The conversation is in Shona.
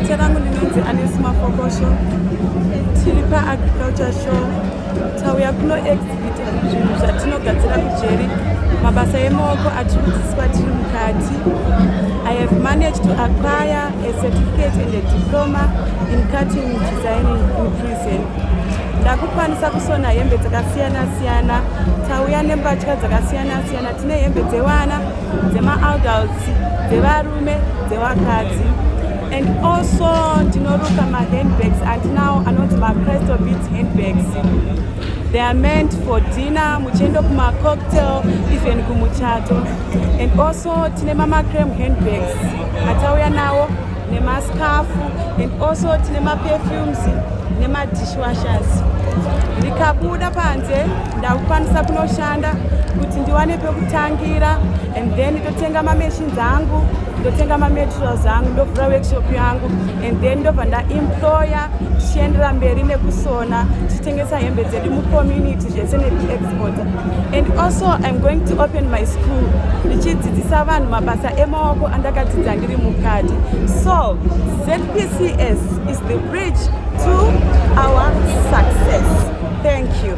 Zita rangu ndinonzi Anesi Mafokosho. Tiri paAgriculture Show. Tauya kuno exhibit zvinhu zvatinogadzira kuJERI. Mabasa emaoko atikudzidziswa tiri mukati. I have managed to acquire a certificate and a diploma in cutting design in prison. Ndakukwanisa kusona hembe dzakasiyana siyana. Tauya nembatya dzakasiyana siyana. Tine hembe dzevana, dzema-adults, dzevarume, dzevakadzi. And also tinoruka ma-handbags and now anoti ma-Crystal Beats handbags. They are meant for dinner, muchendo kuma cocktail, even kumuchato. And also tine mama cream handbags. Atauya nawo nema scarf and also tine ma perfumes nema dishwashers. Ndikabuda panze ndakukwanisa kunoshanda kuti ndiwane pekutangira and then ndotenga ma machines angu, ndotenga ma materials angu, ndovhura workshop yangu and then ndobva ndaemploya tichiendera mberi nekusona tichitengesa hembe dzedu mucommunity zvese nekuexporta. And also I'm going to open my school ndichidzidzisa vanhu mabasa emaoko andakadzidza ndiri mukati. So ZPCS is the bridge to our success. Thank you.